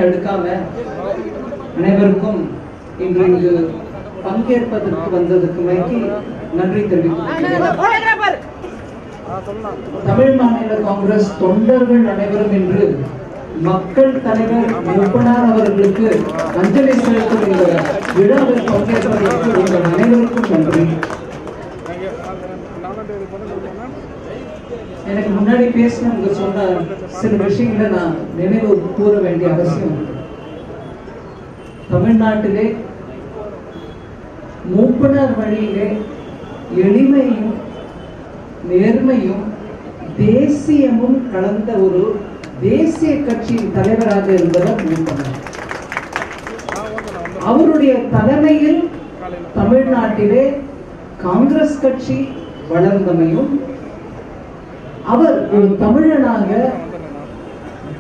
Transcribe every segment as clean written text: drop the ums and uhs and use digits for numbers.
எடுக்காம அனைவருக்கும் இங்கு பங்கேற்பதற்கு வந்ததற்கு நன்றி தெரிவிக்கிறேன். தமிழ் மாநில காங்கிரஸ் தொண்டர்கள் அனைவரும் இன்று மக்கள் தலைவர் மூப்பனார் அவர்களுக்கு அஞ்சலி செலுத்தும் இந்த விழாவில் பங்கேற்பதற்கு உங்கள் அனைவருக்கும் நன்றி. எனக்கு முன்னாடி பேசினவங்க சொன்ன சில விஷயங்களை நான் நினைவு கூற வேண்டிய அவசியம். தமிழ்நாட்டிலே மூப்பனார் வழியிலே எளிமையும் நேர்மையும் தேசியமும் கலந்த ஒரு தேசிய கட்சியின் தலைவராக இருந்தவர் மூப்பனார். அவருடைய தலைமையில் தமிழ்நாட்டிலே காங்கிரஸ் கட்சி வளர்ந்தமையும், அவர் ஒரு தமிழனாக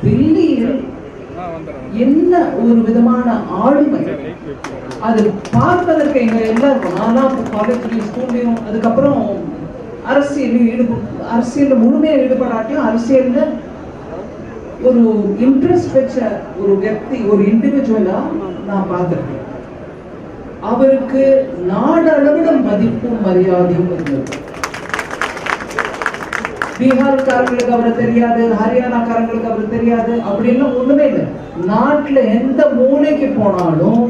டெல்லியில் என்ன ஒரு விதமான ஆளுமை, அது பார்ப்பதற்கு எங்க எல்லாருக்கும், நானும் காலேஜ்லயும் ஸ்கூல்லையும் அதுக்கப்புறம் அரசியல் முழுமையாக ஈடுபடாட்டியும் அரசியல்ல ஒரு இன்ட்ரெஸ்ட் வச்ச ஒரு వ్యక్తి, ஒரு இண்டிவிஜுவலா நான் பார்த்திருக்கேன். அவருக்கு நாடளவில் மதிப்பும் மரியாதையும் இருந்தது. பீகார்காரங்களுக்கு அவரை தெரியாது, ஹரியானாக்காரங்களுக்கு அவரு தெரியாது அப்படின்னு ஒண்ணுமே இல்லை. நாட்டுல எந்த மூலைக்கு போனாலும்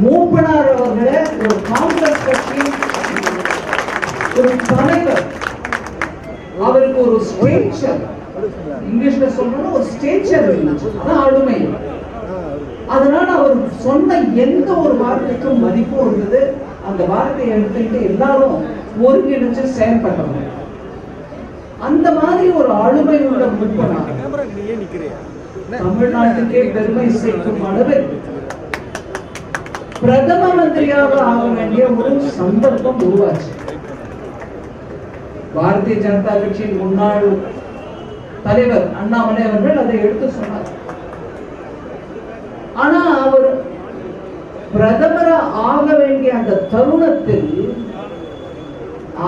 மூப்பனார் அவர்களை ஒரு காங்கிரஸ் கட்சி ஒரு தலைவர், அவருக்கு ஒரு ஸ்டேச்சர், இங்கிலீஷ்ல சொல்லணும் ஒரு ஸ்டேச்சர் இருந்துச்சு, அதான் ஆளுமை. அதனால அவர் சொன்ன எந்த ஒரு வார்த்தைக்கும் மதிப்பும் இருந்தது. அந்த வார்த்தையை எடுத்துக்கிட்டு எல்லாரும் ஒருங்கிணைச்சு செயல்பட்டவங்க. அந்த மாதிரி ஒரு ஆளுமை உள்ள மூப்பனார் தமிழ்நாட்டுக்கே பெருமை சேர்க்கும் அளவில் பிரதம மந்திரியாக ஆக வேண்டிய ஒரு சந்தர்ப்பம் உருவாச்சு. பாரதிய ஜனதா கட்சியின் முன்னாள் தலைவர் அண்ணாமலை அவர்கள் அதை எடுத்து சொன்னார். ஆனா அவர் பிரதமரா ஆக வேண்டிய அந்த தருணத்தில்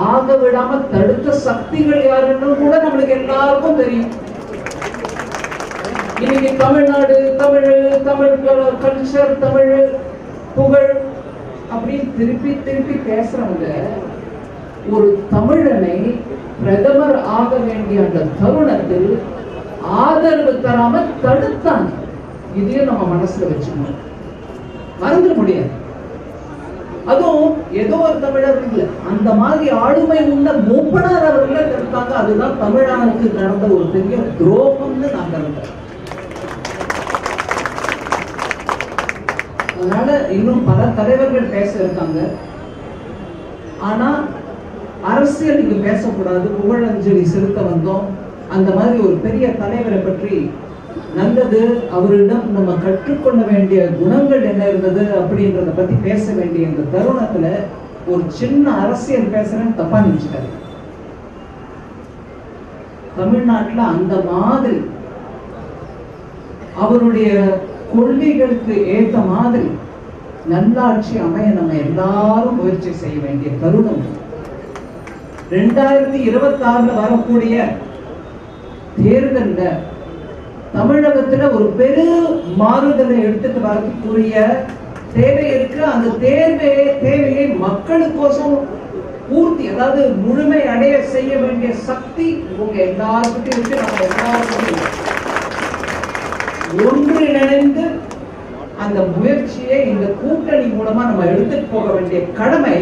ஆக விடாம தடுத்த சக்திகள் யாருன்னு கூட நம்மளுக்கு எல்லாருக்கும் தெரியும். இன்னைக்கு தமிழ்நாடு, தமிழ் கல்ச்சர், தமிழ் புகழ் அப்படின்னு திருப்பி திருப்பி பேசுறவங்க ஒரு தமிழனை பிரதமர் ஆக வேண்டிய அந்த தருணத்தில் ஆதரவு தராம தடுத்தாங்க. இதையும் நம்ம மனசுல வச்சுக்கணும், மறந்துட முடியாது. அதுவும் ஏதோ ஒரு தமிழர் இல்ல, அந்த மாதிரி ஆளுமை உள்ள மூப்பனார் அவர்களை தடுத்தாங்க. அதுதான் தமிழனுக்கு நடந்த ஒரு பெரிய துரோகம்னு நான் கருதுறேன். அதனால இன்னும் பல தலைவர்கள் பேச இருக்காங்க. ஆனா அரசியல் இங்கு பேசக்கூடாது, புகழஞ்சலி செலுத்த வந்தோம். அந்த மாதிரி ஒரு பெரிய தலைவரை பற்றி நல்லது, அவரிடம் நம்ம கற்றுக்கொள்ள வேண்டிய குணங்கள் என்ன இருந்தது அப்படின்றத பத்தி பேச வேண்டிய இந்த தருணத்துல ஒரு சின்ன அரசியல் பேசுறேன்னு தப்பா நினைச்சுக்காரு. தமிழ்நாட்டுல அந்த மாதிரி அவருடைய கொள்கைகளுக்கு ஏற்ற மாதிரி நல்லாட்சி அமைய நம்ம எல்லாரும் முயற்சி செய்ய வேண்டிய தருணம். 2026 வரக்கூடிய தேர்தல்ல தமிழகத்துல ஒரு பெரும் மாறுதலை எடுத்துட்டு வரக்கூடிய தேவை இருக்கு. அந்த தேவையை மக்களுக்கோசம் பூர்த்தி, அதாவது முழுமை அடைய செய்ய வேண்டிய சக்தி உங்க எல்லாருக்கிட்டும் இருக்கு. நம்ம எல்லாருக்கும் ஒன்றிணைந்து அந்த முயற்சியை இந்த கூட்டணி மூலமா நம்ம எடுத்துட்டு போக வேண்டிய கடமை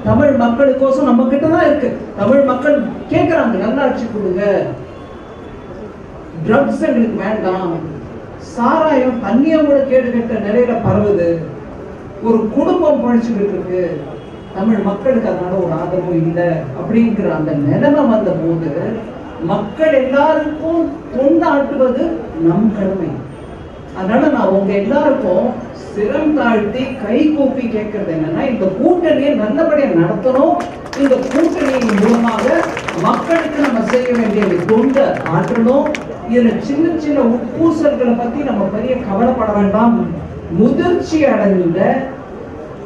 தமிழ் மக்களுக்கோசம் நம்ம கிட்டதான் இருக்கு. தமிழ் மக்கள் கேட்கிறாங்க, நல்லாட்சி கொடுங்க, ட்ரக்ஸ் எங்களுக்கு வேண்டாம், சாராயம் தண்ணியோட கேடு கட்ட நிறைய பரவுது, ஒரு குடும்பம் பழிச்சுக்கிட்டு இருக்கு, தமிழ் மக்களுக்கு அதனால ஒரு ஆதரவு இல்லை அப்படிங்கிற அந்த நிலைமை வந்த போது மக்கள் எல்லாருக்கும் தொண்டாற்றுவது நம் கடமை. அதனால நான் உங்க எல்லாருக்கும் சிரம் தாழ்த்தி கை கூப்பி கேட்கறது என்னன்னா, இந்த கூட்டணியை நல்லபடியா நடத்தணும். இந்த கூட்டணியின் மூலமாக மக்களுக்கு நம்ம செய்ய வேண்டிய தொண்டை ஆற்றணும். இதுல சின்ன சின்ன உட்பூசல்களை பத்தி நம்ம பெரிய கவலைப்பட வேண்டாம். முதிர்ச்சி அடைந்த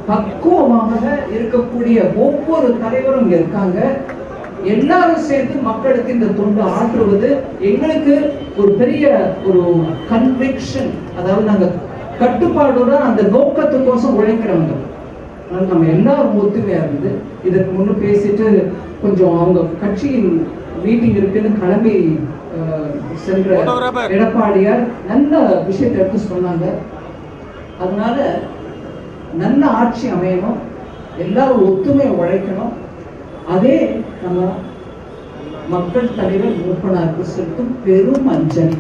பக்குவமாக இருக்கக்கூடிய ஒவ்வொரு தலைவரும் இங்க இருக்காங்க. எல்லாரும் சேர்ந்து மக்களுக்கு இந்த தொண்டு ஆற்றுவது எங்களுக்கு ஒரு பெரிய ஒரு கன்விக்ஷன். அதாவது நாங்க கட்டுப்பாடோட அந்த நோக்கத்துக்கோசம் உழைக்கிறவங்க. அதனால நம்ம எல்லாரும் ஒத்துமையா இருந்து இதற்கு முன்னு பேசிட்டு கொஞ்சம் அவங்க கட்சியின் மீட்டிங் இருக்குன்னு கிளம்பி சென்ற எடப்பாடியார் நல்ல விஷயத்தை எடுத்து சொன்னாங்க. அதனால நல்ல ஆட்சி அமையணும், எல்லாரும் ஒத்துமையை உழைக்கணும். அதே நம்ம மக்கள் தலைவர் மூப்பனாருக்கு செலுத்தும் பெரும் அஞ்சலி.